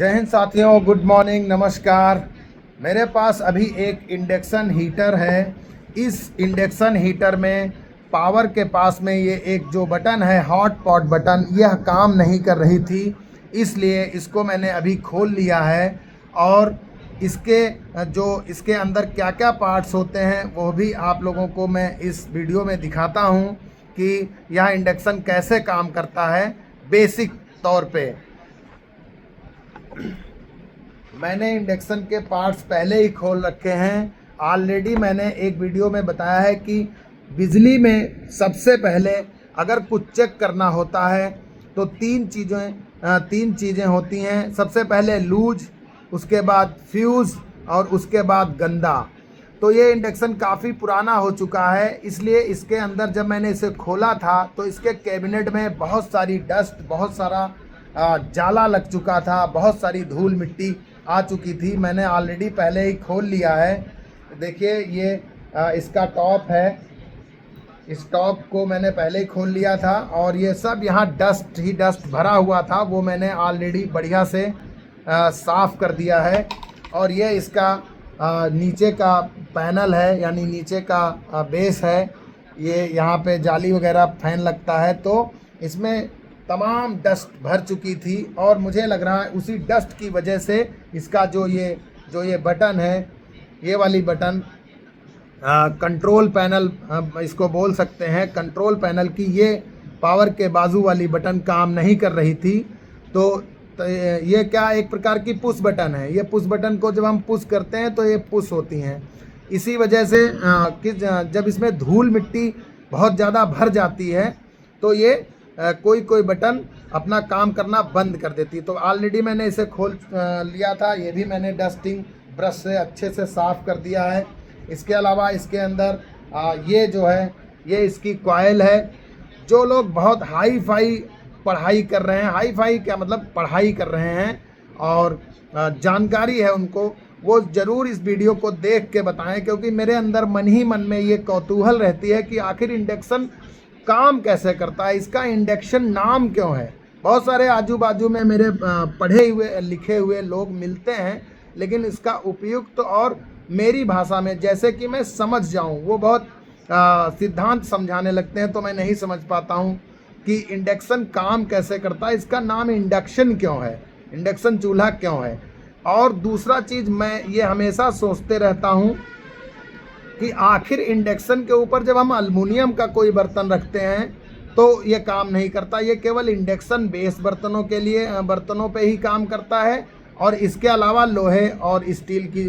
जय हिंद साथियों, good morning, नमस्कार। मेरे पास अभी एक इंडक्शन हीटर है। इस इंडक्शन हीटर में पावर के पास में ये एक जो बटन है, हॉट पॉट बटन, यह काम नहीं कर रही थी। इसलिए इसको मैंने अभी खोल लिया है और इसके अंदर क्या क्या पार्ट्स होते हैं वो भी आप लोगों को मैं इस वीडियो में दिखाता हूँ कि यह इंडक्शन कैसे काम करता है बेसिक तौर पे। मैंने इंडक्शन के पार्ट्स पहले ही खोल रखे हैं। ऑलरेडी मैंने एक वीडियो में बताया है कि बिजली में सबसे पहले अगर कुछ चेक करना होता है तो तीन चीज़ें होती हैं। सबसे पहले लूज, उसके बाद फ्यूज़ और उसके बाद गंदा। तो ये इंडक्शन काफ़ी पुराना हो चुका है, इसलिए इसके अंदर जब मैंने इसे खोला था तो इसके कैबिनेट में बहुत सारी डस्ट, बहुत सारा जाला लग चुका था, बहुत सारी धूल मिट्टी आ चुकी थी। मैंने ऑलरेडी पहले ही खोल लिया है। देखिए ये इसका टॉप है। इस टॉप को मैंने पहले ही खोल लिया था और ये सब यहाँ डस्ट ही डस्ट भरा हुआ था, वो मैंने ऑलरेडी बढ़िया से साफ़ कर दिया है। और ये इसका नीचे का पैनल है, यानी नीचे का बेस है। ये यहाँ पे जाली वगैरह फैन लगता है, तो इसमें तमाम डस्ट भर चुकी थी और मुझे लग रहा है उसी डस्ट की वजह से इसका जो ये बटन है, ये वाली बटन कंट्रोल पैनल इसको बोल सकते हैं, कंट्रोल पैनल की ये पावर के बाजू वाली बटन काम नहीं कर रही थी। तो ये क्या एक प्रकार की पुश बटन है। ये पुश बटन को जब हम पुश करते हैं तो ये पुश होती हैं। इसी वजह से कि जब इसमें धूल मिट्टी बहुत ज़्यादा भर जाती है तो ये कोई बटन अपना काम करना बंद कर देती। तो ऑलरेडी मैंने इसे खोल लिया था। ये भी मैंने डस्टिंग ब्रश से अच्छे से साफ़ कर दिया है। इसके अलावा इसके अंदर ये जो है, ये इसकी कॉइल है। जो लोग बहुत हाई फाई पढ़ाई कर रहे हैं, हाई फाई क्या मतलब पढ़ाई कर रहे हैं और जानकारी है उनको, वो ज़रूर इस वीडियो को देख के बताएं, क्योंकि मेरे अंदर मन ही मन में ये कौतूहल रहती है कि आखिर इंडक्शन काम कैसे करता है, इसका इंडक्शन नाम क्यों है। बहुत सारे आजू बाजू में मेरे पढ़े हुए लिखे हुए लोग मिलते हैं, लेकिन इसका उपयुक्त और मेरी भाषा में जैसे कि मैं समझ जाऊं, वो बहुत सिद्धांत समझाने लगते हैं, तो मैं नहीं समझ पाता हूं कि इंडक्शन काम कैसे करता है, इसका नाम इंडक्शन क्यों है, इंडक्शन चूल्हा क्यों है। और दूसरा चीज़ मैं ये हमेशा सोचते रहता हूँ कि आखिर इंडक्शन के ऊपर जब हम अल्मुनियम का कोई बर्तन रखते हैं तो ये काम नहीं करता। ये केवल इंडक्शन बेस बर्तनों पे ही काम करता है और इसके अलावा लोहे और स्टील की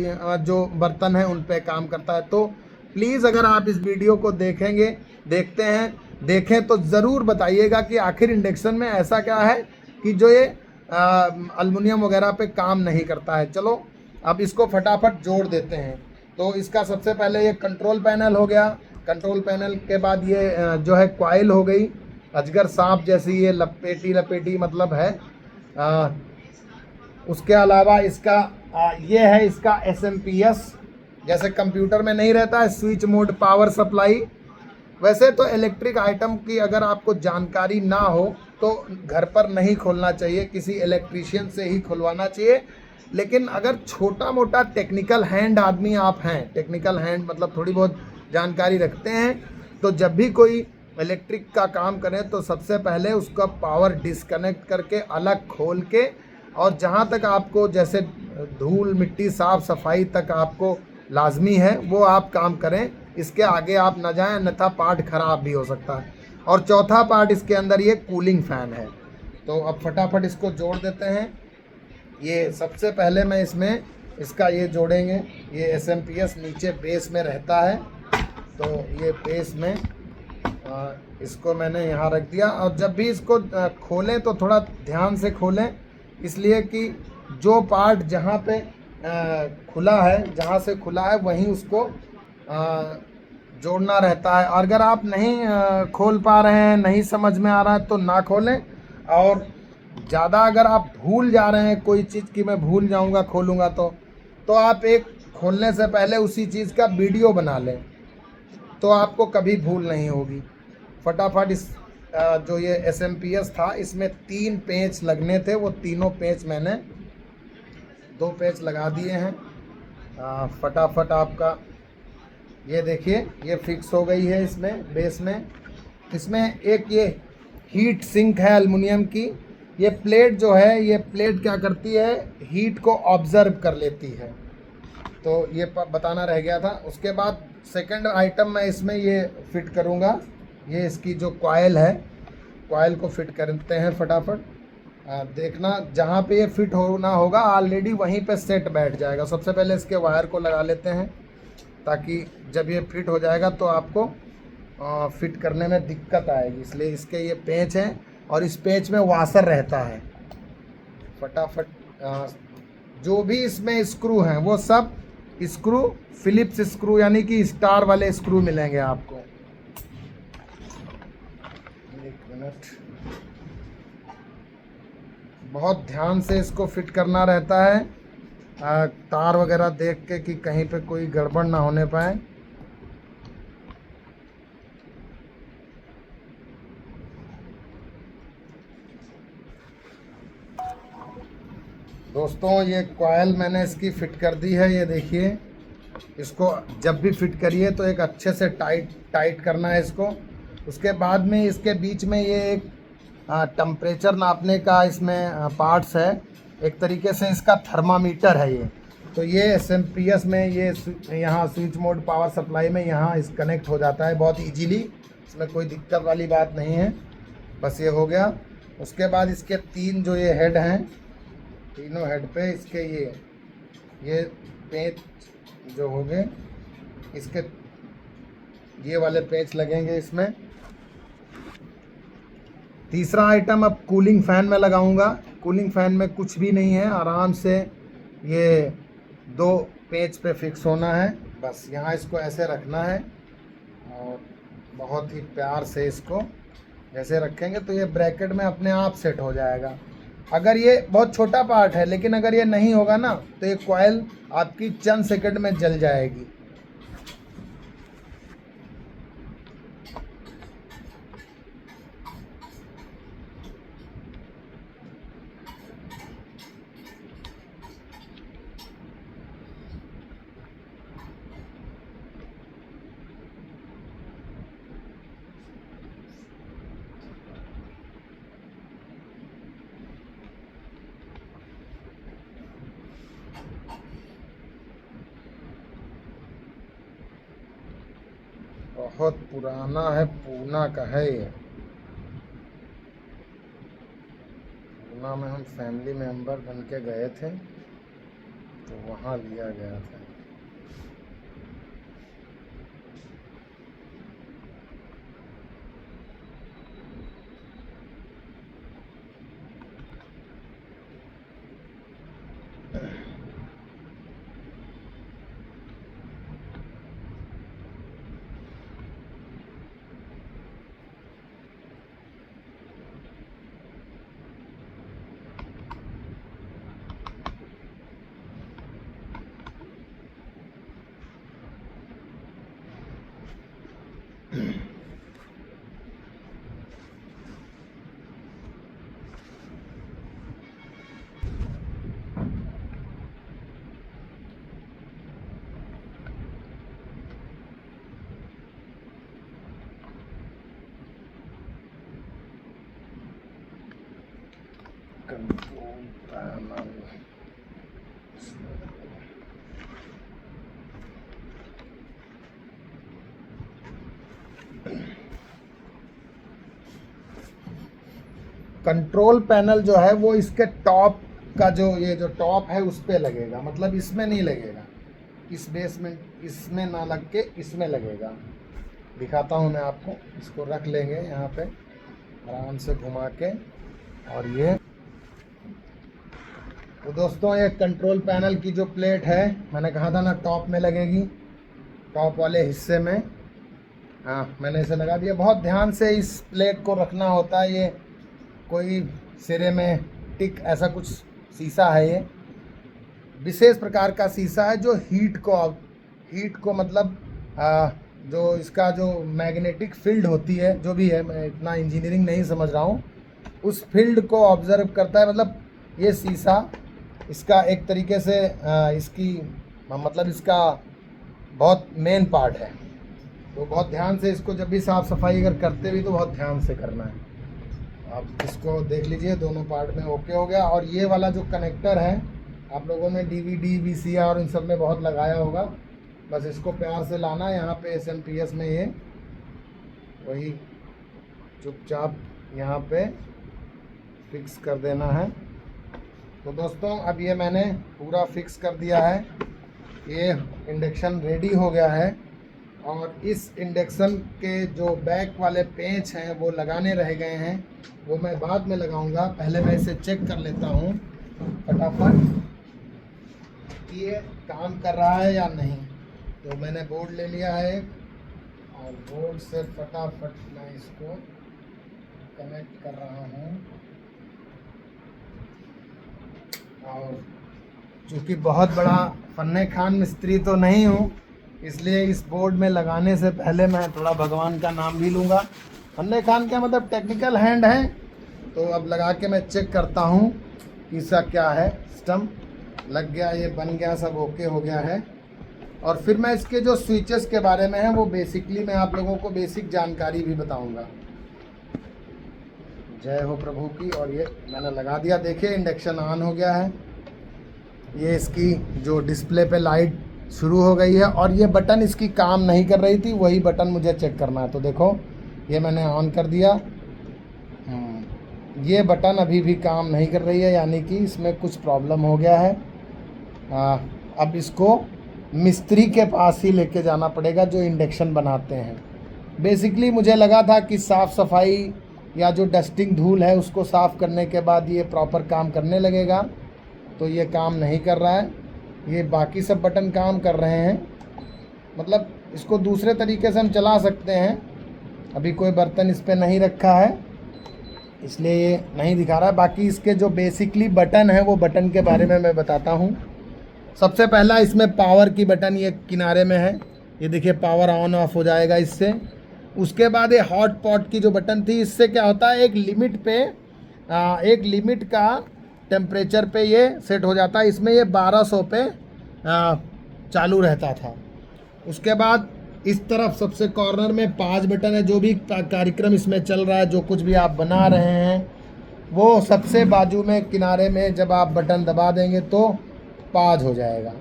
जो बर्तन हैं उन पे काम करता है। तो प्लीज़ अगर आप इस वीडियो को देखें तो ज़रूर बताइएगा कि आखिर इंडक्शन में ऐसा क्या है कि जो ये अल्मुनियम वगैरह पे काम नहीं करता है। चलो अब इसको फटाफट जोड़ देते हैं। तो इसका सबसे पहले ये कंट्रोल पैनल हो गया। कंट्रोल पैनल के बाद ये जो है कॉइल हो गई, अजगर सांप जैसी ये लपेटी मतलब है। उसके अलावा इसका ये है इसका SMPS, जैसे कंप्यूटर में नहीं रहता है स्विच मोड पावर सप्लाई, वैसे तो इलेक्ट्रिक आइटम की अगर आपको जानकारी ना हो तो घर पर नहीं खोलना चाहिए, किसी इलेक्ट्रीशियन से ही खुलवाना चाहिए। लेकिन अगर छोटा मोटा टेक्निकल हैंड आदमी आप हैं, टेक्निकल हैंड मतलब थोड़ी बहुत जानकारी रखते हैं, तो जब भी कोई इलेक्ट्रिक का काम करें तो सबसे पहले उसका पावर डिस्कनेक्ट करके अलग खोल के, और जहां तक आपको जैसे धूल मिट्टी साफ़ सफाई तक आपको लाजमी है वो आप काम करें। इसके आगे आप न जाएं, अन्यथा पार्ट ख़राब भी हो सकता है। और चौथा पार्ट इसके अंदर ये कूलिंग फ़ैन है। तो अब फटाफट इसको जोड़ देते हैं। ये सबसे पहले मैं इसमें इसका ये जोड़ेंगे। ये SMPS नीचे बेस में रहता है, तो ये बेस में इसको मैंने यहाँ रख दिया। और जब भी इसको खोलें तो थोड़ा ध्यान से खोलें, इसलिए कि जो पार्ट जहाँ पे खुला है, जहाँ से खुला है वहीं उसको जोड़ना रहता है। और अगर आप नहीं खोल पा रहे हैं, नहीं समझ में आ रहा है तो ना खोलें। और ज़्यादा अगर आप भूल जा रहे हैं कोई चीज़ कि मैं भूल जाऊंगा खोलूंगा तो आप एक खोलने से पहले उसी चीज़ का वीडियो बना लें, तो आपको कभी भूल नहीं होगी। फटाफट इस जो ये SMPS था, इसमें 3 पेंच लगने थे, वो तीनों पेंच मैंने 2 पेच लगा दिए हैं फटाफट। आपका ये देखिए ये फिक्स हो गई है इसमें बेस में। इसमें एक ये हीट सिंक है एल्युमिनियम की। ये प्लेट जो है, ये प्लेट क्या करती है, हीट को ऑब्जर्व कर लेती है। तो ये बताना रह गया था। उसके बाद सेकंड आइटम मैं इसमें ये फिट करूँगा। ये इसकी जो कॉइल है, कॉइल को फिट करते हैं फटाफट। देखना जहाँ पे ये फिट होना होगा ऑलरेडी वहीं पे सेट बैठ जाएगा। सबसे पहले इसके वायर को लगा लेते हैं, ताकि जब ये फिट हो जाएगा तो आपको फिट करने में दिक्कत आएगी। इसलिए इसके ये पेंच हैं और इस पेंच में वाशर रहता है। फटाफट जो भी इसमें स्क्रू हैं वो सब स्क्रू फिलिप्स स्क्रू यानी कि स्टार वाले स्क्रू मिलेंगे आपको। एक मिनट, बहुत ध्यान से इसको फिट करना रहता है, तार वगैरह देख के कि कहीं पे कोई गड़बड़ ना होने पाए। दोस्तों ये कॉइल मैंने इसकी फिट कर दी है। ये देखिए, इसको जब भी फिट करिए तो एक अच्छे से टाइट करना है इसको। उसके बाद में इसके बीच में ये एक टेम्परेचर नापने का इसमें पार्ट्स है। एक तरीके से इसका थर्मामीटर है ये। तो ये एसएमपीएस में ये यहाँ स्विच मोड पावर सप्लाई में यहाँ इस कनेक्ट हो जाता है बहुत इजीली। इसमें कोई दिक्कत वाली बात नहीं है। बस ये हो गया। उसके बाद इसके 3 जो ये हेड हैं, तीनों हेड पे इसके ये पेंच जो हो गए, इसके ये वाले पेंच लगेंगे इसमें। तीसरा आइटम अब कूलिंग फ़ैन में लगाऊंगा। कूलिंग फ़ैन में कुछ भी नहीं है, आराम से ये 2 पेंच पे फिक्स होना है। बस यहाँ इसको ऐसे रखना है और बहुत ही प्यार से इसको जैसे रखेंगे तो ये ब्रैकेट में अपने आप सेट हो जाएगा। अगर ये बहुत छोटा पार्ट है, लेकिन अगर ये नहीं होगा ना तो ये कॉइल आपकी चंद सेकंड में जल जाएगी। बहुत पुराना है, पूना का है ये। पूना में हम फैमिली मेंबर बन के गए थे तो वहाँ लिया गया था। कंट्रोल पैनल, कंट्रोल पैनल जो है वो इसके टॉप का जो ये जो टॉप है उस पे लगेगा, मतलब इसमें नहीं लगेगा। इस बेसमेंट इसमें ना लग के इसमें लगेगा। दिखाता हूँ मैं आपको। इसको रख लेंगे यहाँ पे आराम से घुमा के। और ये तो दोस्तों ये कंट्रोल पैनल की जो प्लेट है, मैंने कहा था ना टॉप में लगेगी, टॉप वाले हिस्से में। हाँ, मैंने इसे लगा दिया। बहुत ध्यान से इस प्लेट को रखना होता है। ये कोई सिरे में टिक ऐसा कुछ शीशा है, ये विशेष प्रकार का शीशा है जो हीट को मतलब जो इसका जो मैग्नेटिक फील्ड होती है, जो भी है, मैं इतना इंजीनियरिंग नहीं समझ रहा हूँ, उस फील्ड को ऑब्जर्व करता है। मतलब ये शीशा इसका एक तरीके से इसकी मतलब इसका बहुत मेन पार्ट है। तो बहुत ध्यान से इसको जब भी साफ़ सफाई अगर करते भी तो बहुत ध्यान से करना है। आप इसको देख लीजिए, दोनों पार्ट में ओके हो गया। और ये वाला जो कनेक्टर है आप लोगों ने DVD VCR इन सब में बहुत लगाया होगा, बस इसको प्यार से लाना है। यहाँ पे SMPS में ये वही चुपचाप यहाँ पे फिक्स कर देना है। तो दोस्तों अब ये मैंने पूरा फिक्स कर दिया है, ये इंडक्शन रेडी हो गया है। और इस इंडक्शन के जो बैक वाले पेंच हैं वो लगाने रह गए हैं, वो मैं बाद में लगाऊंगा। पहले मैं इसे चेक कर लेता हूँ फटाफट कि ये काम कर रहा है या नहीं। तो मैंने बोर्ड ले लिया है और बोर्ड से फटाफट मैं इसको कनेक्ट कर रहा हूँ। और चूँकि बहुत बड़ा फन्ने खान मिस्त्री तो नहीं हूँ, इसलिए इस बोर्ड में लगाने से पहले मैं थोड़ा भगवान का नाम भी लूँगा। फन्ने खान क्या मतलब टेक्निकल हैंड है। तो अब लगा के मैं चेक करता हूँ कि इसका क्या है। सिस्टम लग गया, ये बन गया, सब ओके हो गया है। और फिर मैं इसके जो स्विचेस के बारे में है वो बेसिकली मैं आप लोगों को बेसिक जानकारी भी बताऊँगा। जय हो प्रभु की। और ये मैंने लगा दिया, देखिए इंडक्शन ऑन हो गया है। ये इसकी जो डिस्प्ले पे लाइट शुरू हो गई है और ये बटन इसकी काम नहीं कर रही थी, वही बटन मुझे चेक करना है। तो देखो ये मैंने ऑन कर दिया, ये बटन अभी भी काम नहीं कर रही है, यानी कि इसमें कुछ प्रॉब्लम हो गया है। अब इसको मिस्त्री के पास ही लेके जाना पड़ेगा जो इंडक्शन बनाते हैं। बेसिकली मुझे लगा था कि साफ़ सफाई या जो डस्टिंग धूल है उसको साफ़ करने के बाद ये प्रॉपर काम करने लगेगा, तो ये काम नहीं कर रहा है। ये बाकी सब बटन काम कर रहे हैं, मतलब इसको दूसरे तरीके से हम चला सकते हैं। अभी कोई बर्तन इस पर नहीं रखा है इसलिए ये नहीं दिखा रहा है। बाकी इसके जो बेसिकली बटन है वो बटन के बारे में मैं बताता हूँ। सबसे पहला इसमें पावर की बटन ये किनारे में है, ये देखिए पावर ऑन ऑफ हो जाएगा इससे। उसके बाद ये हॉट पॉट की जो बटन थी, इससे क्या होता है एक लिमिट पे एक लिमिट का टेम्परेचर पे ये सेट हो जाता है। इसमें ये 1200 पे चालू रहता था। उसके बाद इस तरफ सबसे कॉर्नर में 5 बटन है। जो भी कार्यक्रम इसमें चल रहा है, जो कुछ भी आप बना रहे हैं, वो सबसे बाजू में किनारे में जब आप बटन दबा देंगे तो पाज हो जाएगा।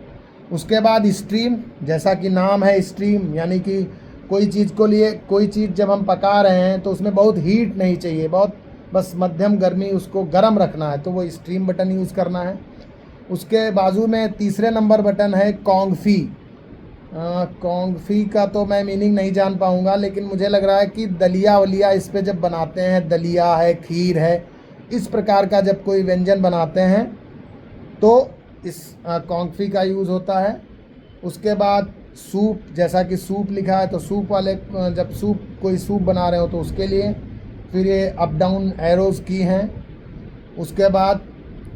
उसके बाद स्ट्रीम, जैसा कि नाम है स्ट्रीम, यानी कि कोई चीज़ जब हम पका रहे हैं तो उसमें बहुत हीट नहीं चाहिए, बहुत बस मध्यम गर्मी, उसको गर्म रखना है, तो वो स्ट्रीम बटन यूज़ करना है। उसके बाजू में तीसरे नंबर बटन है कॉन्गफी। कॉन्गफी का तो मैं मीनिंग नहीं जान पाऊँगा, लेकिन मुझे लग रहा है कि दलिया वलिया इस पे जब बनाते हैं, दलिया है, खीर है, इस प्रकार का जब कोई व्यंजन बनाते हैं तो इस कॉन्गफी का यूज़ होता है। उसके बाद सूप, जैसा कि सूप लिखा है तो सूप वाले जब कोई सूप बना रहे हो तो उसके लिए। फिर ये अप डाउन एरोज़ की हैं। उसके बाद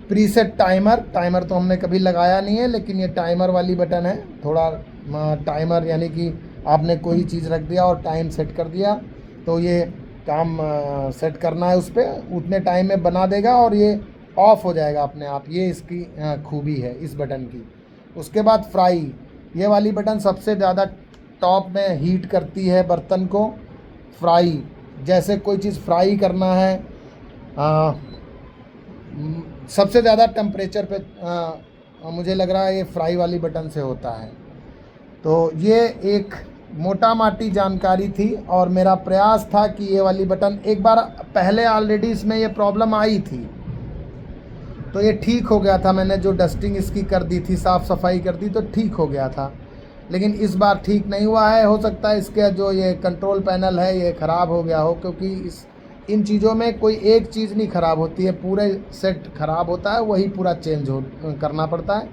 प्रीसेट टाइमर तो हमने कभी लगाया नहीं है, लेकिन ये टाइमर वाली बटन है। थोड़ा टाइमर यानी कि आपने कोई चीज़ रख दिया और टाइम सेट कर दिया तो ये काम सेट करना है उस पर, उतने टाइम में बना देगा और ये ऑफ हो जाएगा अपने आप। ये इसकी खूबी है इस बटन की। उसके बाद फ्राई, ये वाली बटन सबसे ज़्यादा टॉप में हीट करती है बर्तन को। फ्राई, जैसे कोई चीज़ फ्राई करना है, सबसे ज़्यादा टेम्परेचर पे मुझे लग रहा है ये फ्राई वाली बटन से होता है। तो ये एक मोटा माटी जानकारी थी और मेरा प्रयास था कि ये वाली बटन, एक बार पहले ऑलरेडी इसमें ये प्रॉब्लम आई थी तो ये ठीक हो गया था। मैंने जो डस्टिंग इसकी कर दी थी, साफ़ सफाई कर दी तो ठीक हो गया था, लेकिन इस बार ठीक नहीं हुआ है। हो सकता है इसके जो ये कंट्रोल पैनल है ये ख़राब हो गया हो, क्योंकि इन चीज़ों में कोई एक चीज़ नहीं ख़राब होती है, पूरे सेट ख़राब होता है, वही पूरा चेंज करना पड़ता है।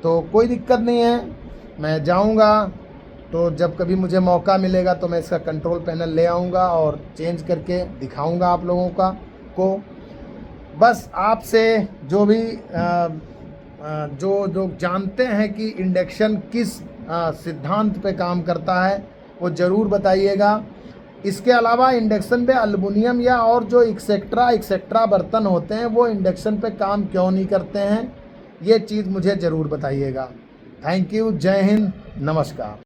तो कोई दिक्कत नहीं है, मैं जाऊंगा तो जब कभी मुझे मौका मिलेगा तो मैं इसका कंट्रोल पैनल ले आऊँगा और चेंज करके दिखाऊँगा आप लोगों को। बस आपसे जो भी जो जानते हैं कि इंडक्शन किस सिद्धांत पे काम करता है वो ज़रूर बताइएगा। इसके अलावा इंडक्शन पे एल्युमिनियम या और जो एक्सेट्रा बर्तन होते हैं वो इंडक्शन पे काम क्यों नहीं करते हैं, ये चीज़ मुझे ज़रूर बताइएगा। थैंक यू, जय हिंद, नमस्कार।